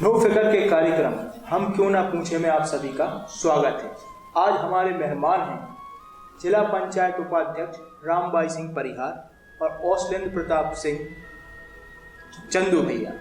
No फिकर के कार्यक्रम हम क्यों ना पूछे में आप सभी का स्वागत है। आज हमारे मेहमान हैं जिला पंचायत उपाध्यक्ष रामबाई सिंह परिहार और औशलेंद्र प्रताप सिंह चंदू भैया।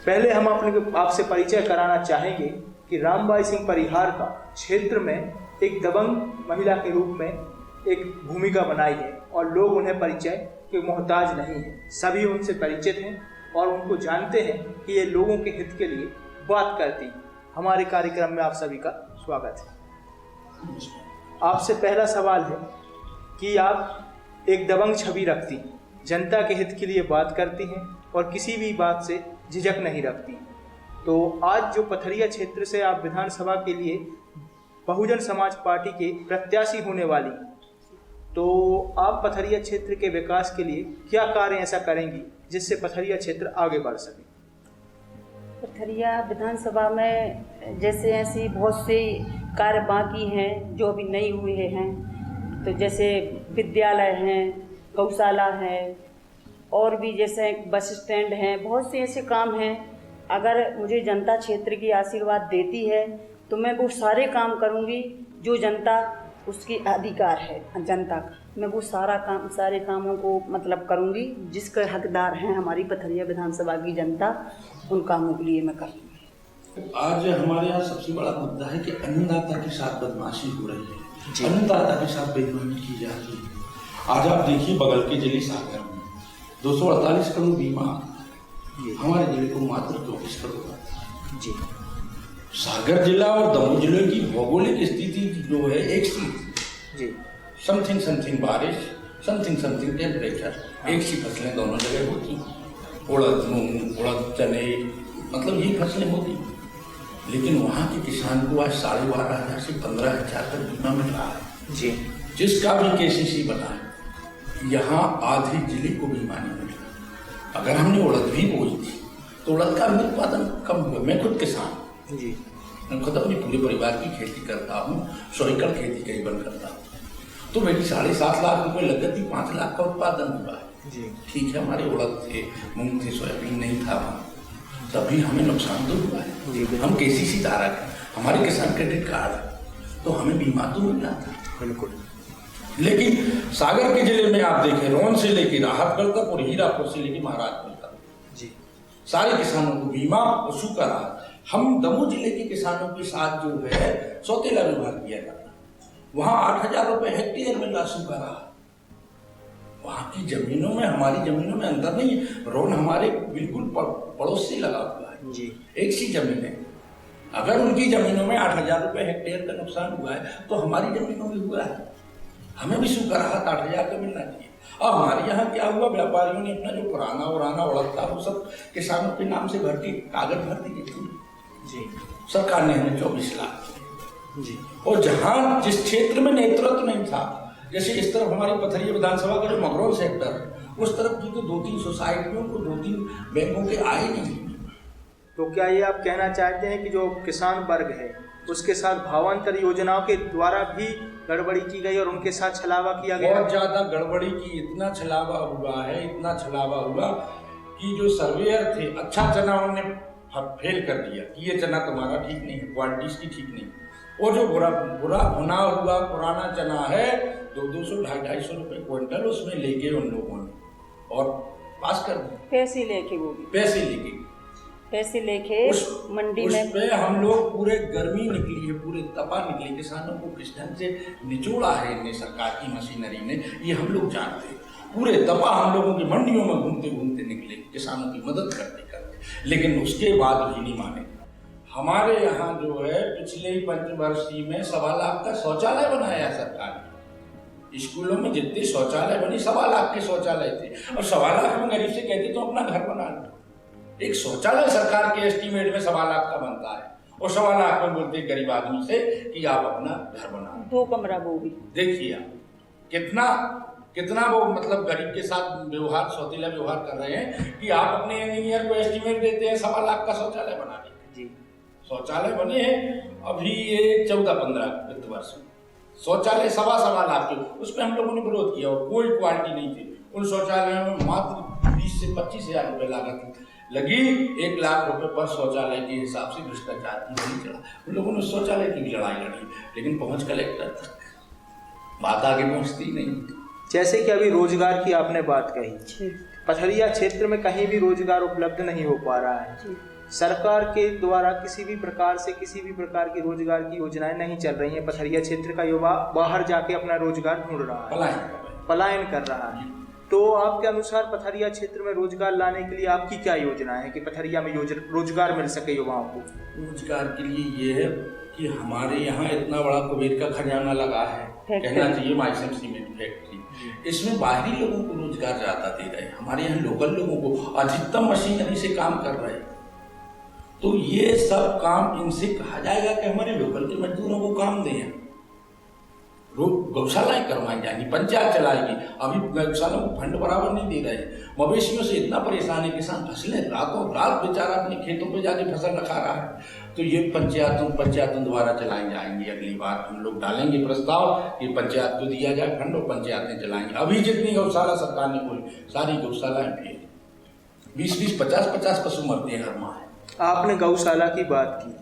पहले हम आपसे परिचय कराना चाहेंगे कि रामबाई सिंह परिहार का क्षेत्र में एक दबंग महिला के रूप में एक भूमिका बनाई है और लोग उन्हें परिचय के मोहताज नहीं हैं। सभी उनसे परिचित हैं और उनको जानते हैं कि ये लोगों के हित के लिए बात करती हैं। हमारे कार्यक्रम में आप सभी का स्वागत है। आपसे पहला सवाल है कि आप एक दबंग छवि रखती हैं, जनता के हित के लिए बात करती हैं और किसी भी बात से झिझक नहीं रखती। तो आज जो पथरिया क्षेत्र से आप विधानसभा के लिए बहुजन समाज पार्टी के प्रत्याशी होने वाली, तो आप पथरिया क्षेत्र के विकास के लिए क्या कार्य ऐसा करेंगी जिससे पथरिया क्षेत्र आगे बढ़ सके? पथरिया विधानसभा में जैसे ऐसी बहुत से कार्य बाकी हैं जो अभी नहीं हुए हैं, तो जैसे विद्यालय हैं, गौशाला है और भी जैसे बस स्टैंड हैं, बहुत से ऐसे काम हैं। अगर मुझे जनता क्षेत्र की आशीर्वाद देती है तो मैं वो सारे काम करूंगी जो जनता उसकी अधिकार है जनता का। मैं वो सारे कामों को मतलब करूंगी जिसके हकदार हैं हमारी पथरिया विधानसभा की जनता, उन कामों के लिए मैं करूँगी। आज हमारे यहाँ सबसे बड़ा मुद्दा है कि अन्नदाता के साथ बदमाशी हो रही है, अन्नदाता के साथ बेईमानी की जा रही है। आज आप देखिए बगल के जिले सागर में 248 करोड़ बीमा, हमारे जिले को मात्र 24 करोड़ जी। सागर जिला और दमोह जिले की भौगोलिक स्थिति जो है एक सी जी, समथिंग बारिश, समथिंग टेम्परेचर, एक सी फसलें दोनों जगह होती, उड़द मूंग, उड़द चने, मतलब ये फसलें होती। लेकिन वहाँ के किसान को आज 12,500 से 15,000 तक बीमा मिल रहा है जी, जिसका भी KCC बना है। यहाँ आधे जिले को बीमा नहीं मिल रहा। अगर हमने उड़द भी बोई थी तो उड़द का भी उत्पादन कम हुआ। मैं खुद किसान जी, मैं खुद अपने पूरे परिवार की खेती करता हूँ, 100 एकड़ खेती करीबन करता हूँ। तो मेरी 7.5 लाख रुपए लगत थी, 5 लाख का उत्पादन हुआ जी। ठीक है, हमारे उड़द थे, मूंग थे, सोयाबीन नहीं था, तभी हमें नुकसान तो हुआ है जी। हम KCC धारक हैं, हमारे किसान क्रेडिट कार्ड, तो हमें बीमा तो मिल रहा था बिल्कुल। लेकिन सागर के जिले में आप देखें, रोन से लेके राहतगढ़ तक और हीरापुर से लेके महाराजगढ़ तक जी, सारे किसानों को बीमा वसूल करा। हम दमोह जिले के किसानों के साथ जो है सौतेला विभाग किया जाता, वहाँ 8,000 रुपए हेक्टेयर में राशि का रहा। वहाँ की जमीनों में हमारी जमीनों में अंतर नहीं है। रोन हमारे बिल्कुल पड़ोस से लगा हुआ है जी, एक सी जमीन है। अगर उनकी जमीनों में 8,000 रुपए हेक्टेयर का नुकसान हुआ है तो हमारी जमीनों में हुआ है, हमें भी सूखा रहा 8,000 का मिलना चाहिए। और हमारे यहाँ क्या हुआ, व्यापारियों ने अपना जो पुराना उड़द था वो सब किसानों के नाम से भर के कागज भर दिए जी। सरकार ने हमें 24 लाख जी। और जहां जिस क्षेत्र में नेतृत्व नहीं था, जैसे इस तरफ हमारी पथरिया विधानसभा का जो मगरौल सेक्टर, उस तरफ की तो 2-3 सोसाइटियों को 2-3 बैंकों के आए नहीं। तो क्या ये आप कहना चाहते हैं कि जो किसान वर्ग है उसके साथ भावांतर योजनाओं के द्वारा भी गड़बड़ी की गई और उनके साथ छलावा किया गया? बहुत ज्यादा गड़बड़ी की, इतना छलावा हुआ कि जो सर्वेयर थे, अच्छा चना उन्होंने फेल कर दिया कि ये चना तुम्हारा ठीक नहीं है, क्वालिटी इसकी ठीक नहीं। और जो बुरा भुना हुआ पुराना चना है 200-250 रुपए क्विंटल, उसमें लेके उन लोगों ने और पास कर दिया। पैसे लेके उस मंडी में हम लोग पूरे गर्मी निकली है, पूरे तपा निकले, किसानों को किस ढंग से निचोड़ा है इन्हें सरकार की मशीनरी ने, ये हम लोग जानते हैं। पूरे तपा हम लोगों की मंडियों में घूमते निकले, किसानों की मदद करते, लेकिन उसके बाद भी नहीं माने। हमारे यहाँ जो है पिछले पंचवर्षीय में 1.25 लाख का शौचालय बनाया सरकार ने। स्कूलों में जितने शौचालय बने 1.25 लाख के शौचालय थे, और 1.25 लाख में गरीब से कहते तो अपना घर बना लो। एक शौचालय सरकार के एस्टीमेट में 1.25 लाख का बनता है, और 1.25 लाख में बोलते गरीब आदमी से कि आप अपना घर बना लो, 2 कमरा वो भी। देखिए कितना वो मतलब गरीब के साथ व्यवहार, सौतेला व्यवहार कर रहे हैं कि आप अपने इंजीनियर को एस्टीमेट देते हैं 1.25 लाख का शौचालय बनाने जी। शौचालय बने हैं अभी ये 14-15 वित्त वर्ष में, शौचालय 1.25 लाख के, उसमें हम लोगों ने विरोध किया और कोई क्वालिटी नहीं थी उन शौचालयों में। मात्र 20 से 25 हज़ार रुपये लागत लगी 1 लाख रुपए पर शौचालय के हिसाब से भ्रष्टाचार की गोली चला। उन लोगों ने शौचालय की भी लड़ाई लड़ी, लेकिन पहुंच कलेक्टर तक, बात आगे पहुंचती नहीं। जैसे कि अभी रोजगार की आपने बात कही, पथरिया क्षेत्र में कहीं भी रोजगार उपलब्ध नहीं हो पा रहा है। सरकार के द्वारा किसी भी प्रकार की रोजगार की योजनाएं नहीं चल रही हैं। पथरिया क्षेत्र का युवा बाहर जाके अपना रोजगार ढूंढ रहा है, पलायन कर रहा है। तो आपके अनुसार पथरिया क्षेत्र में रोजगार लाने के लिए आपकी क्या योजना है कि पथरिया में रोजगार मिल सके युवाओं को? रोजगार के लिए ये है कि हमारे यहाँ इतना बड़ा कुबेर का खजाना लगा है, कहना चाहिए माइसम सीमेंट फैक्ट्री, इसमें बाहरी लोगों को रोजगार ज्यादा दे रहे हैं, हमारे यहाँ लोकल लोगों को अधिकतम मशीनरी से काम कर रहे हैं। तो ये सब काम इनसे कहा जाएगा कि हमारे लोकल के मजदूरों को काम दें, गौशालाएं करवाई जाएंगी, पंचायत चलाएगी। अभी गौशाला को फंड बराबर नहीं दे रहे। मवेशियों से इतना परेशान है किसान, फसलें रातों रात बेचारा अपने खेतों पे जाके फसल रखा रहा है। तो ये पंचायतों द्वारा चलाई जाएंगी। अगली बार हम लोग डालेंगे प्रस्ताव कि पंचायत को दिया जाए फंड और पंचायतें चलाएंगी। अभी जितनी गौशाला सरकार ने खोली सारी गौशालाएं फेल, 20-20, 50-50 पशु मरते हैं हर माह। आपने गौशाला की बात की,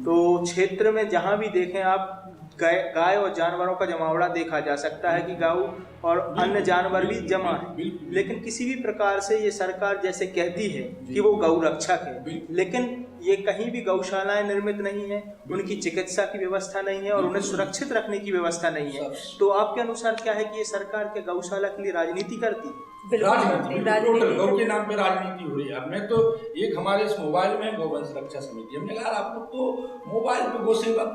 तो क्षेत्र में जहाँ भी देखें आप गाय और जानवरों का जमावड़ा देखा जा सकता है कि गौ और अन्य जानवर भी जमा है, लेकिन किसी भी प्रकार से ये सरकार जैसे कहती है कि वो गौ रक्षक है, लेकिन ये कहीं भी गौशालाएं निर्मित नहीं है, उनकी चिकित्सा की व्यवस्था नहीं है और उन्हें सुरक्षित रखने की व्यवस्था नहीं है। तो आपके अनुसार क्या है कि ये सरकार के गौशाला के लिए राजनीति करती है? राजनीति गौ के नाम पे राजनीति हो रही है। अब मैं तो एक हमारे इस मोबाइल में गौवंश रक्षा समिति, हमने कहा आप लोग तो मोबाइल पे गौ सेवा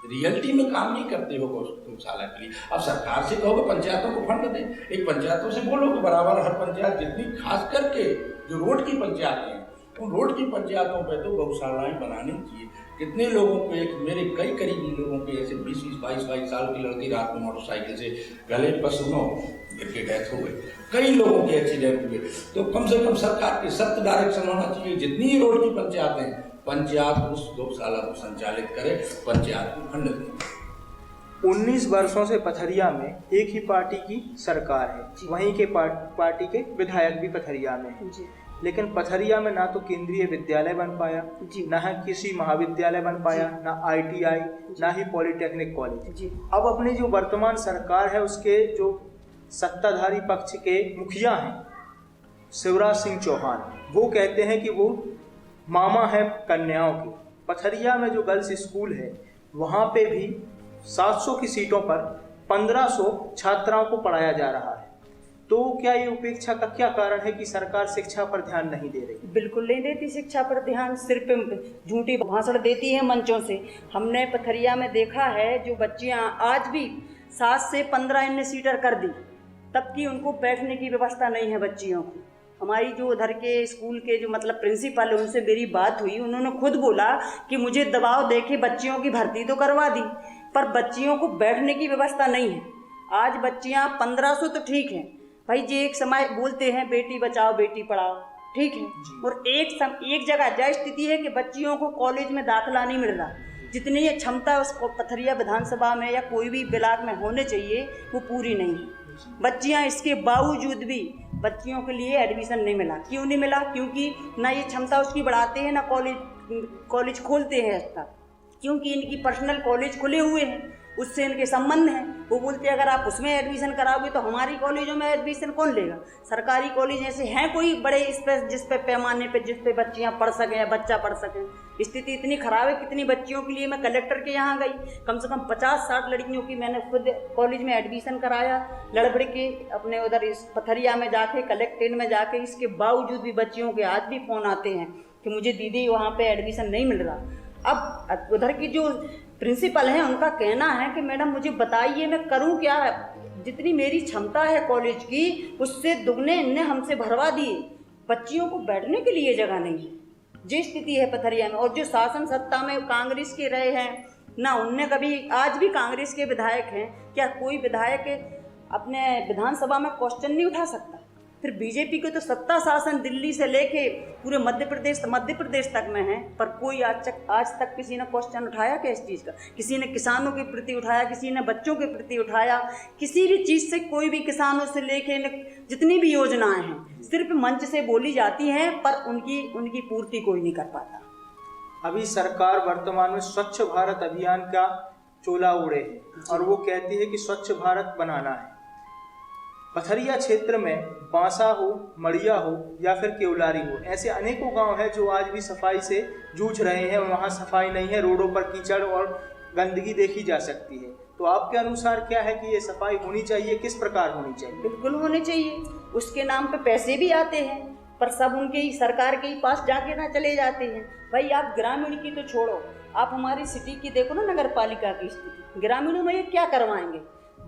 रियलिटी में काम नहीं करते हो गौशाला के लिए। अब सरकार से कहो पंचायतों को फंड दें, एक पंचायतों से बोलो कि बराबर हर पंचायत जितनी, खास करके जो रोड की पंचायतें हैं उन रोड की पंचायतों पे तो गौशालाएं बनानी चाहिए। कितने लोगों के, मेरे कई करीबी लोगों के ऐसे 20-20, 22-22 साल की लड़की रात में मोटरसाइकिल से गले पर सुनो गिर के डेथ हो गई, कई लोगों के एक्सीडेंट हुए। तो कम से कम सरकार के सख्त डायरेक्शन होना चाहिए, जितनी रोड की पंचायतें हैं पंचायत उस गौशाला को संचालित करे, पंचायत को फंड दे। 19 वर्षों से पथरिया में एक ही पार्टी की सरकार है, वहीं के पार्टी के विधायक भी पथरिया में हैं, लेकिन पथरिया में ना तो केंद्रीय विद्यालय बन पाया, ना ही किसी महाविद्यालय बन पाया, ना ITI, ना ही पॉलिटेक्निक कॉलेज। अब अपनी जो वर्तमान सरकार है उसके जो सत्ताधारी पक्ष के मुखिया हैं शिवराज सिंह चौहान, वो कहते हैं कि वो मामा है कन्याओं की। पथरिया में जो गर्ल्स स्कूल है वहाँ पे भी 700 की सीटों पर 1500 छात्राओं को पढ़ाया जा रहा है। तो क्या ये उपेक्षा का क्या कारण है कि सरकार शिक्षा पर ध्यान नहीं दे रही? बिल्कुल नहीं देती शिक्षा पर ध्यान, सिर्फ झूठी भाषण देती है मंचों से। हमने पथरिया में देखा है जो बच्चियां आज भी 7 से 15 इनने सीटर कर दी, तब की उनको बैठने की व्यवस्था नहीं है बच्चियों को। हमारी जो उधर के स्कूल के जो मतलब प्रिंसिपल है उनसे मेरी बात हुई, उन्होंने खुद बोला कि मुझे दबाव देके बच्चियों की भर्ती तो करवा दी, पर बच्चियों को बैठने की व्यवस्था नहीं है। आज बच्चियां 1500 तो ठीक है भाई जी, एक समय बोलते हैं बेटी बचाओ बेटी पढ़ाओ, ठीक है, और एक जगह जय स्थिति है कि बच्चियों को कॉलेज में दाखिला नहीं मिल रहा। जितनी ये क्षमता उसको पथरिया विधानसभा में या कोई भी ब्लॉक में होने चाहिए वो पूरी नहीं है। बच्चियां इसके बावजूद भी बच्चियों के लिए एडमिशन नहीं मिला। क्यों नहीं मिला? क्योंकि ना ये क्षमता उसकी बढ़ाते हैं, ना कॉलेज खोलते हैं इसका, क्योंकि इनकी पर्सनल कॉलेज खुले हुए हैं, उससे इनके संबंध हैं। वो बोलते हैं अगर आप उसमें एडमिशन कराओगे तो हमारी कॉलेजों में एडमिशन कौन लेगा। सरकारी कॉलेज ऐसे हैं कोई बड़े जिस पे पैमाने पे जिस पे बच्चियां पढ़ सकें या बच्चा पढ़ सकें? स्थिति इतनी खराब है। कितनी बच्चियों के लिए मैं कलेक्टर के यहाँ गई, कम से कम 50-60 लड़कियों की मैंने खुद कॉलेज में एडमिशन कराया लड़बड़ के अपने उधर इस पथरिया में जाके, कलेक्ट्रेट में जाके। इसके बावजूद भी बच्चियों के आज भी फ़ोन आते हैं कि मुझे दीदी वहाँ पर एडमिशन नहीं मिल रहा। अब उधर की जो प्रिंसिपल हैं उनका कहना है कि मैडम मुझे बताइए मैं करूं क्या, जितनी मेरी क्षमता है कॉलेज की उससे दुगने इनने हमसे भरवा दिए। बच्चियों को बैठने के लिए जगह नहीं है, ये स्थिति है पथरिया में। और जो शासन सत्ता में कांग्रेस के रहे हैं ना, उनने कभी, आज भी कांग्रेस के विधायक हैं, क्या कोई विधायक अपने विधानसभा में क्वेश्चन नहीं उठा सकता? फिर बीजेपी के तो सत्ता शासन दिल्ली से लेके पूरे मध्य प्रदेश तक में है, पर कोई आज तक किसी ने क्वेश्चन उठाया क्या इस चीज़ का? किसी ने किसानों के प्रति उठाया, किसी ने बच्चों के प्रति उठाया? किसी भी चीज़ से कोई भी किसानों से लेके जितनी भी योजनाएं हैं सिर्फ मंच से बोली जाती हैं, पर उनकी पूर्ति कोई नहीं कर पाता। अभी सरकार वर्तमान में स्वच्छ भारत अभियान का चोला ओढ़े है और वो कहती है कि स्वच्छ भारत बनाना है। पथरिया क्षेत्र में बांसा हो, मड़िया हो या फिर केवलारी हो, ऐसे अनेकों गांव हैं जो आज भी सफाई से जूझ रहे हैं। वहाँ सफाई नहीं है, रोडों पर कीचड़ और गंदगी देखी जा सकती है। तो आपके अनुसार क्या है कि ये सफाई होनी चाहिए, किस प्रकार होनी चाहिए? बिल्कुल होनी चाहिए। उसके नाम पे पैसे भी आते हैं, पर सब उनके ही सरकार के ही पास जाके ना चले जाते हैं। भाई आप ग्रामीण की तो छोड़ो, आप हमारी सिटी की देखो ना, नगर पालिका की स्थिति। ग्रामीणों में ये क्या करवाएंगे?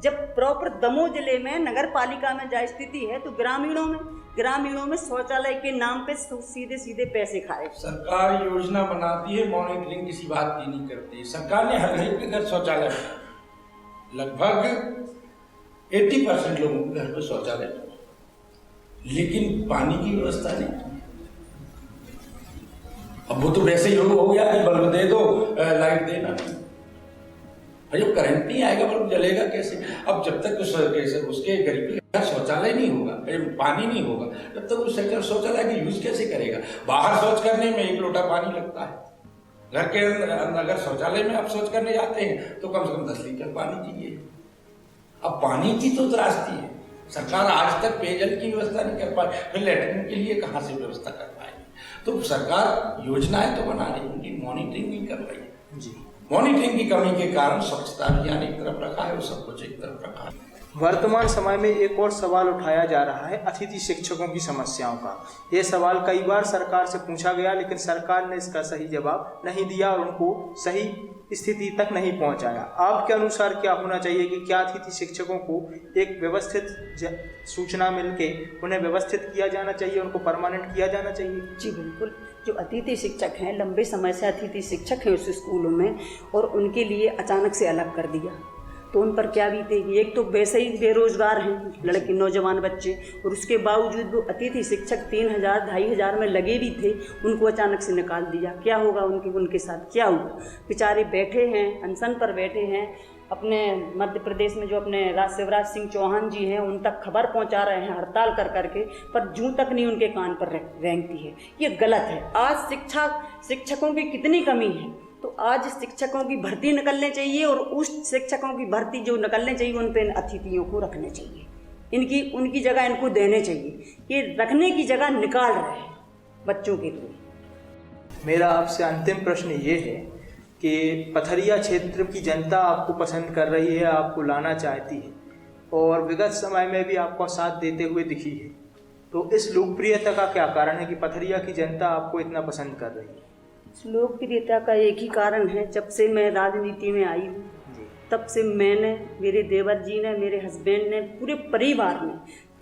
जब प्रॉपर दमोह जिले में नगर पालिका में जहाँ स्थिति है, तो ग्रामीणों में शौचालय के नाम पे सीधे सीधे पैसे खाए। सरकार योजना बनाती है, मॉनिटरिंग किसी बात की नहीं करती। सरकार ने हर घर के घर शौचालय बनाया, लगभग 80% लोगों के घर पे शौचालय, लेकिन पानी की व्यवस्था नहीं। अब वो तो वैसे ही हो गया कि बल्ब दे दो, लाइट देना नहीं। जब करंट नहीं आएगा बल्ब जलेगा कैसे? अब जब तक उसके गरीब के घर शौचालय नहीं होगा, पानी नहीं होगा, तब तक उस शौचालय का यूज कैसे करेगा? बाहर शौच करने में 1 लोटा पानी लगता है, घर के अंदर अगर शौचालय में आप शौच करने जाते हैं तो कम से कम 10 लीटर पानी चाहिए। अब पानी की तो त्रासदी है। सरकार आज तक पेयजल की व्यवस्था नहीं कर पाई, फिर लैट्रिन के लिए कहाँ से व्यवस्था कर पाएगी? तो सरकार योजनाएं तो बना रही, उनकी मॉनिटरिंग नहीं कर रही है जी। मॉनिटरिंग की कमी के कारण स्वच्छता अभियान एक तरफ रखा है और सब कुछ एक तरफ रखा है। वर्तमान समय में एक और सवाल उठाया जा रहा है अतिथि शिक्षकों की समस्याओं का। ये सवाल कई बार सरकार से पूछा गया, लेकिन सरकार ने इसका सही जवाब नहीं दिया और उनको सही स्थिति तक नहीं पहुंचाया। आपके अनुसार क्या होना चाहिए कि क्या अतिथि शिक्षकों को एक व्यवस्थित सूचना मिलके उन्हें व्यवस्थित किया जाना चाहिए, उनको परमानेंट किया जाना चाहिए? जी बिल्कुल। जो अतिथि शिक्षक हैं, लंबे समय से अतिथि शिक्षक हैं उस स्कूलों में, और उनके लिए अचानक से अलग कर दिया तो उन पर क्या बीतेगी? एक तो वैसे ही बेरोजगार हैं लड़के, नौजवान बच्चे, और उसके बावजूद वो अतिथि शिक्षक 3,000 2,500 में लगे भी थे, उनको अचानक से निकाल दिया। क्या होगा उनके साथ? क्या हुआ? बेचारे बैठे हैं, अनशन पर बैठे हैं। अपने मध्य प्रदेश में जो अपने शिवराज सिंह चौहान जी हैं, उन तक खबर पहुंचा रहे हैं हड़ताल कर करके, पर जूं तक नहीं उनके कान पर रेंगती है। ये गलत है। आज शिक्षकों की कितनी कमी है, तो आज शिक्षकों की भर्ती निकलने चाहिए, और उस शिक्षकों की भर्ती जो निकलने चाहिए उन पे अतिथियों को रखने चाहिए। उनकी जगह इनको देने चाहिए। ये रखने की जगह निकाल रहे हैं बच्चों के लिए। मेरा आपसे अंतिम प्रश्न ये है कि पथरिया क्षेत्र की जनता आपको पसंद कर रही है, आपको लाना चाहती है और विगत समय में भी आपको साथ देते हुए दिखी है, तो इस लोकप्रियता का क्या कारण है कि पथरिया की जनता आपको इतना पसंद कर रही है? लोकप्रियता का एक ही कारण है, जब से मैं राजनीति में आई हूँ तब से मैंने, मेरे देवर जी ने, मेरे हस्बैंड ने, पूरे परिवार ने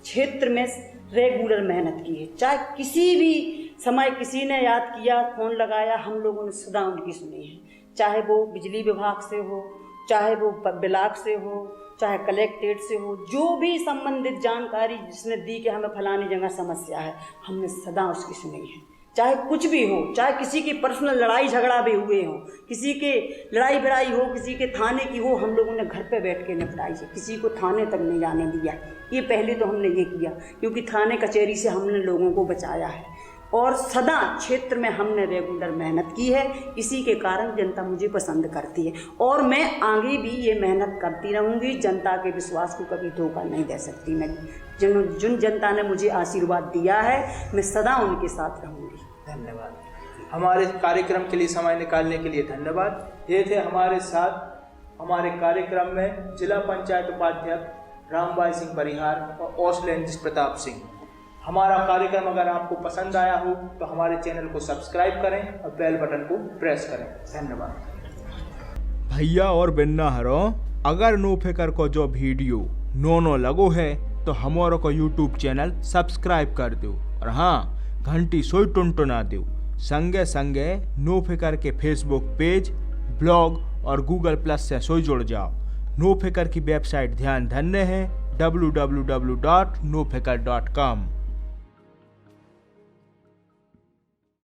क्षेत्र में रेगुलर मेहनत की है। चाहे किसी भी समय किसी ने याद किया, फोन लगाया, हम लोगों ने सदा उनकी सुनी है। चाहे वो बिजली विभाग से हो, चाहे वो ब्लॉक से हो, चाहे कलेक्ट्रेट से हो, जो भी संबंधित जानकारी जिसने दी कि हमें फलानी जगह समस्या है, हमने सदा उसकी सुनी है। चाहे कुछ भी हो, चाहे किसी की पर्सनल लड़ाई झगड़ा भी हुए हो, किसी के लड़ाई भिड़ाई हो, किसी के थाने की हो, हम लोगों ने घर पे बैठ के निपटाई है। किसी को थाने तक नहीं जाने दिया। ये पहले तो हमने ये किया, क्योंकि थाने कचहरी से हमने लोगों को बचाया है, और सदा क्षेत्र में हमने रेगुलर मेहनत की है। इसी के कारण जनता मुझे पसंद करती है, और मैं आगे भी ये मेहनत करती रहूँगी। जनता के विश्वास को कभी धोखा नहीं दे सकती मैं। जिन जनता ने मुझे आशीर्वाद दिया है, मैं सदा उनके साथ रहूँगी। धन्यवाद। हमारे कार्यक्रम के लिए समय निकालने के लिए धन्यवाद। ये थे हमारे साथ हमारे कार्यक्रम में जिला पंचायत उपाध्यक्ष रामबाई सिंह परिहार और ऑसलैंड प्रताप सिंह। हमारा कार्यक्रम अगर आपको पसंद आया हो तो हमारे चैनल को सब्सक्राइब करें और बेल बटन को प्रेस करें। धन्यवाद। भैया और बिन्ना हरो, अगर नो फिकर को जो वीडियो नो लगो है तो हमारो को यूट्यूब चैनल सब्सक्राइब कर दो, और हाँ, घंटी सोई टुनटुना दो। संगे संगे नो फिकर के फेसबुक पेज, ब्लॉग और गूगल प्लस से सोई जुड़ जाओ। नो फिकर की वेबसाइट ध्यान धन्य है www.nofikar.com।